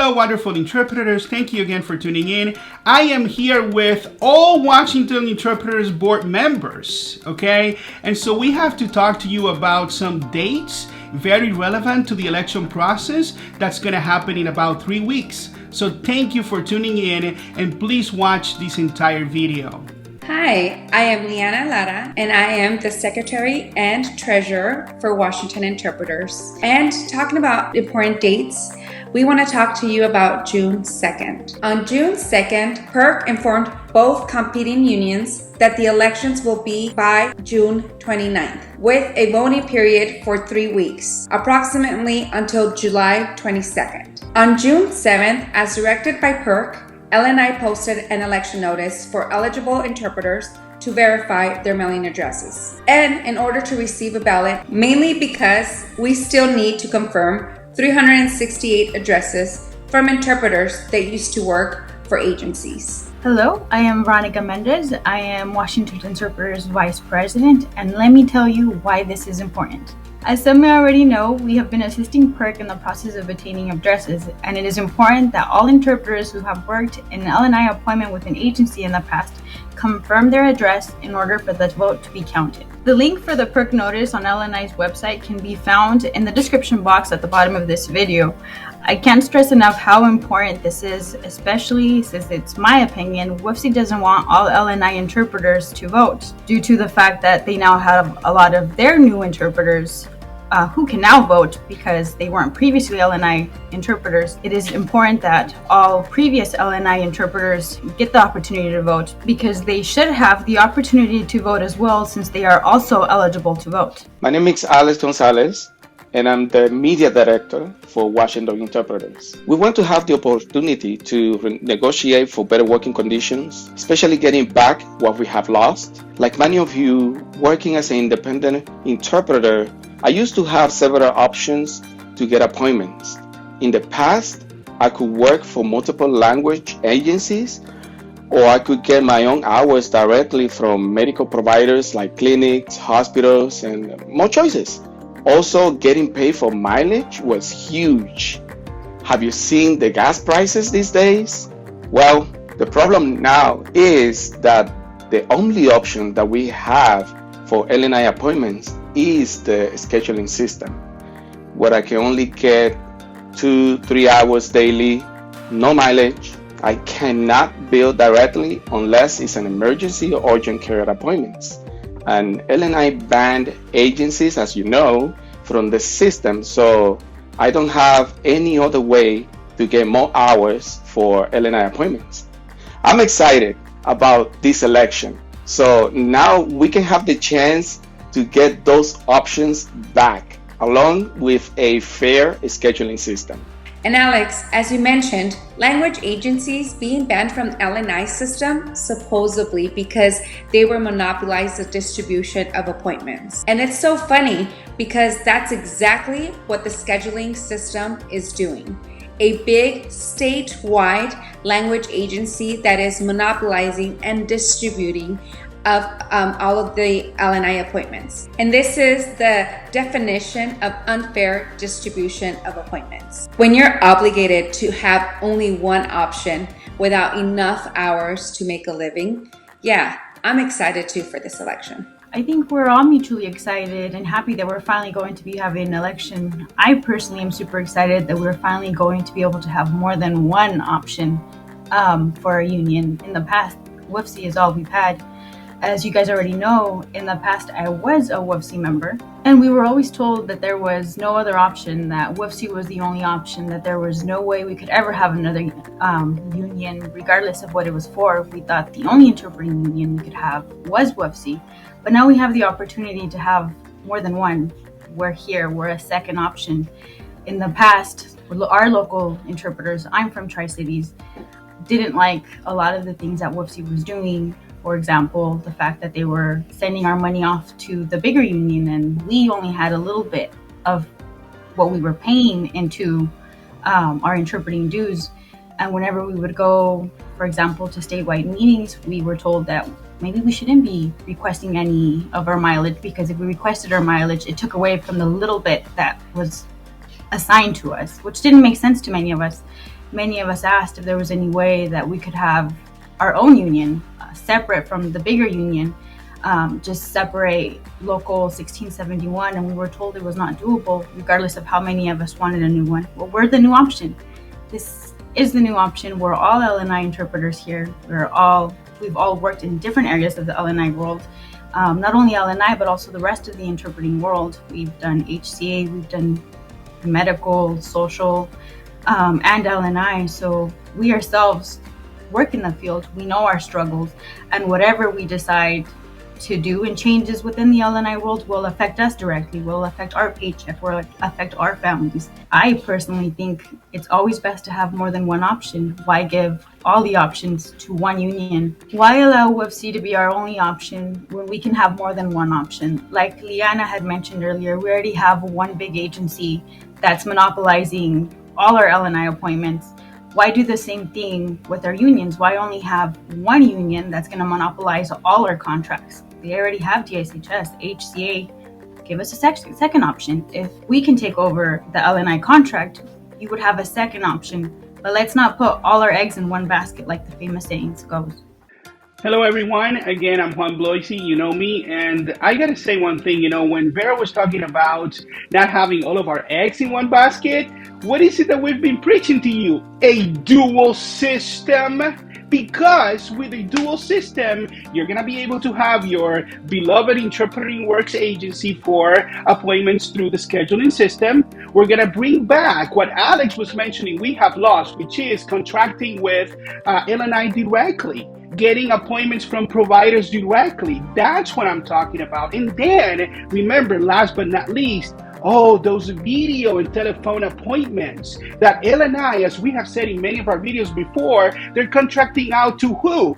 Hello, wonderful interpreters. Thank you again for tuning in. I am here with all Washington Interpreters Board members, okay? And so we have to talk to you about some dates very relevant to the election process that's going to happen in about 3 weeks. So thank you for tuning in, and please watch this entire video. Hi, I am Liana Lara, and I am the Secretary and Treasurer for Washington Interpreters. And talking about important dates, we want to talk to you about June 2nd. On June 2nd, PERC informed both competing unions that the elections will be by June 29th, with a voting period for 3 weeks, approximately until July 22nd. On June 7th, as directed by PERC, LNI posted an election notice for eligible interpreters to verify their mailing addresses. And in order to receive a ballot, mainly because we still need to confirm 368 addresses from interpreters that used to work for agencies. Hello, I am Veronica Mendez. I am Washington Interpreters Vice President, and let me tell you why this is important. As some may already know, we have been assisting PERC in the process of obtaining addresses, and it is important that all interpreters who have worked in an LNI appointment with an agency in the past confirm their address in order for the vote to be counted. The link for the PERC notice on LNI's website can be found in the description box at the bottom of this video. I can't stress enough how important this is, especially since it's my opinion, WFC doesn't want all LNI interpreters to vote due to the fact that they now have a lot of their new interpreters who can now vote because they weren't previously LNI interpreters. It is important that all previous LNI interpreters get the opportunity to vote because they should have the opportunity to vote as well, since they are also eligible to vote. My name is Alex Gonzalez, and I'm the Media Director for Washington Interpreters. We want to have the opportunity to negotiate for better working conditions, especially getting back what we have lost. Like many of you, working as an independent interpreter, I used to have several options to get appointments. In the past, I could work for multiple language agencies, or I could get my own hours directly from medical providers like clinics, hospitals, and more choices. Also, getting paid for mileage was huge. Have you seen the gas prices these days? Well, the problem now is that the only option that we have for LNI appointments is the scheduling system, where I can only get 2-3 hours daily, no mileage. I cannot bill directly unless it's an emergency or urgent care appointments. And LNI banned agencies, as you know, from the system, so I don't have any other way to get more hours for LNI appointments. I'm excited about this election, so now we can have the chance to get those options back, along with a fair scheduling system. And Alex, as you mentioned, language agencies being banned from LNI system, supposedly because they were monopolized the distribution of appointments. And it's so funny because that's exactly what the scheduling system is doing. A big statewide language agency that is monopolizing and distributing of all of the LNI appointments. And this is the definition of unfair distribution of appointments. When you're obligated to have only one option without enough hours to make a living, yeah, I'm excited too for this election. I think we're all mutually excited and happy that we're finally going to be having an election. I personally am super excited that we're finally going to be able to have more than one option for our union. In the past, WFC is all we've had. As you guys already know, in the past I was a WFC member, and we were always told that there was no other option, that WFC was the only option, that there was no way we could ever have another union, regardless of what it was for. We thought the only interpreting union we could have was WFC, but now we have the opportunity to have more than one. We're here, we're a second option. In the past, our local interpreters, I'm from Tri-Cities, didn't like a lot of the things that WFC was doing. For example, the fact that they were sending our money off to the bigger union and we only had a little bit of what we were paying into our interpreting dues. And whenever we would go, for example, to statewide meetings, we were told that maybe we shouldn't be requesting any of our mileage, because if we requested our mileage, it took away from the little bit that was assigned to us, which didn't make sense to many of us. many of us asked if there was any way that we could have our own union, separate from the bigger union, just separate local 1671, and we were told it was not doable regardless of how many of us wanted a new one. Well, we're the new option. This is the new option. We're all LNI interpreters here. We've all worked in different areas of the LNI world. Not only LNI, but also the rest of the interpreting world. We've done HCA, we've done medical, social, and LNI. So we ourselves work in the field. We know our struggles, and whatever we decide to do and changes within the LNI world will affect us directly, will affect our paycheck, will affect our families. I personally think it's always best to have more than one option. Why give all the options to one union? Why allow UFC to be our only option when we can have more than one option? Like Liana had mentioned earlier, we already have one big agency that's monopolizing all our LNI appointments. Why do the same thing with our unions? Why only have one union that's going to monopolize all our contracts? They already have DSHS, HCA. Give us a second option. If we can take over the LNI contract, you would have a second option. But let's not put all our eggs in one basket like the famous sayings goes. Hello, everyone. Again, I'm Juan Bloise. You know me. And I got to say one thing. When Vera was talking about not having all of our eggs in one basket, what is it that we've been preaching to you? A dual system. Because with a dual system, you're going to be able to have your beloved Interpreting Works agency for appointments through the scheduling system. We're going to bring back what Alex was mentioning we have lost, which is contracting with LNI directly, getting appointments from providers directly. That's what I'm talking about. And then, remember, last but not least, those video and telephone appointments that LNI, as we have said in many of our videos before, they're contracting out to who?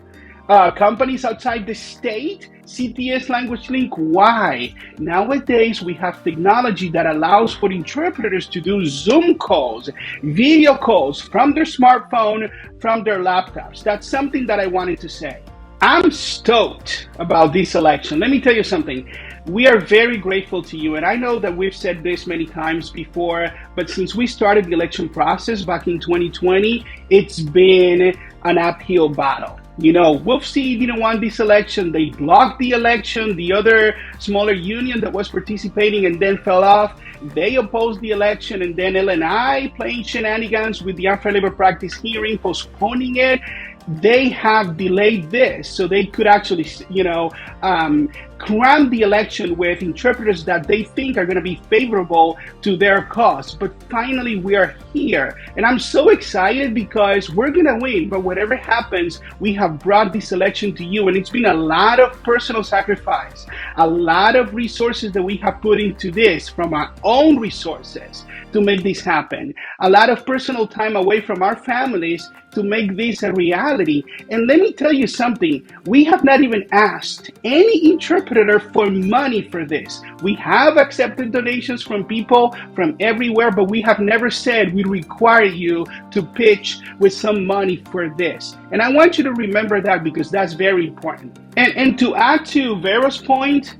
Companies outside the state, CTS Language Link. Why? Nowadays, we have technology that allows for interpreters to do Zoom calls, video calls from their smartphone, from their laptops. That's something that I wanted to say. I'm stoked about this election. Let me tell you something. We are very grateful to you, and I know that we've said this many times before, but since we started the election process back in 2020, it's been an uphill battle. WFC didn't want this election. They blocked the election. The other smaller union that was participating and then fell off, they opposed the election, and then LNI playing shenanigans with the unfair labor practice hearing, postponing it. They have delayed this so they could actually, cram the election with interpreters that they think are going to be favorable to their cause. But finally, we are here. And I'm so excited because we're going to win. But whatever happens, we have brought this election to you. And it's been a lot of personal sacrifice, a lot of resources that we have put into this from our own resources to make this happen, a lot of personal time away from our families to make this a reality. And let me tell you something, we have not even asked any interpreter for money for this. We have accepted donations from people from everywhere, but we have never said we require you to pitch with some money for this. And I want you to remember that because that's very important. And to add to Vera's point,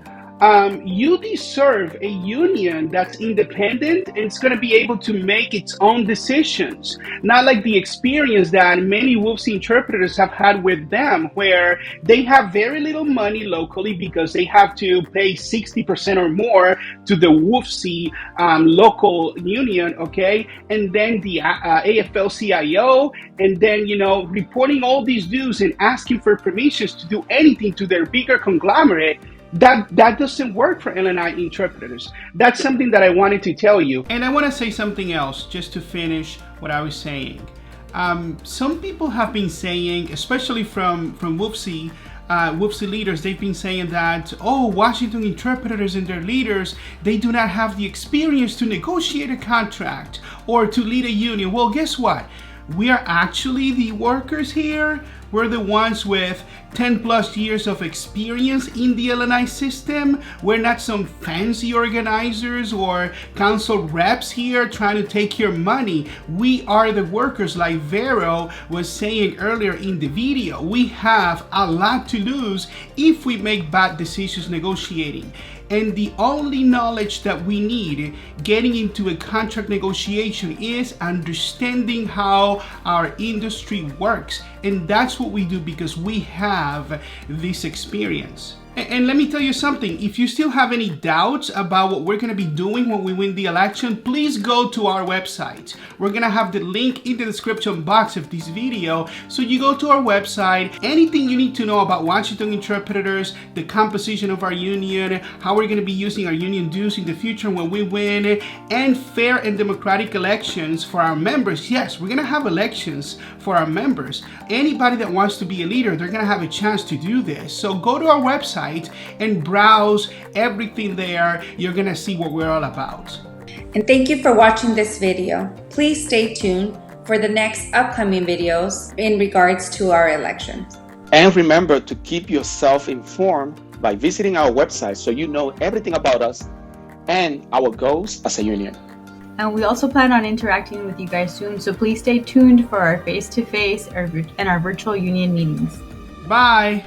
you deserve a union that's independent and it's going to be able to make its own decisions. Not like the experience that many WFC interpreters have had with them, where they have very little money locally because they have to pay 60% or more to the WFC local union, okay? And then the AFL-CIO, and then, reporting all these dues and asking for permissions to do anything to their bigger conglomerate. That doesn't work for LNI interpreters. That's something that I wanted to tell you. And I want to say something else just to finish what I was saying. Some people have been saying, especially from WFC leaders, they've been saying that, Washington interpreters and their leaders, they do not have the experience to negotiate a contract or to lead a union. Well, guess what? We are actually the workers here. We're the ones with 10 plus years of experience in the LNI system. We're not some fancy organizers or council reps here trying to take your money. We are the workers, like Vero was saying earlier in the video. We have a lot to lose if we make bad decisions negotiating. And the only knowledge that we need getting into a contract negotiation is understanding how our industry works. And that's what we do because we have this experience. And let me tell you something, if you still have any doubts about what we're going to be doing when we win the election, please go to our website. We're going to have the link in the description box of this video. So you go to our website, anything you need to know about Washington Interpreters, the composition of our union, how we're going to be using our union dues in the future when we win, and fair and democratic elections for our members. Yes, we're going to have elections for our members. Anybody that wants to be a leader, they're going to have a chance to do this. So go to our website and browse everything there. You're gonna see what we're all about. And thank you for watching this video. Please stay tuned for the next upcoming videos in regards to our elections. And remember to keep yourself informed by visiting our website so you know everything about us and our goals as a union. And we also plan on interacting with you guys soon, so please stay tuned for our face-to-face and our virtual union meetings. Bye.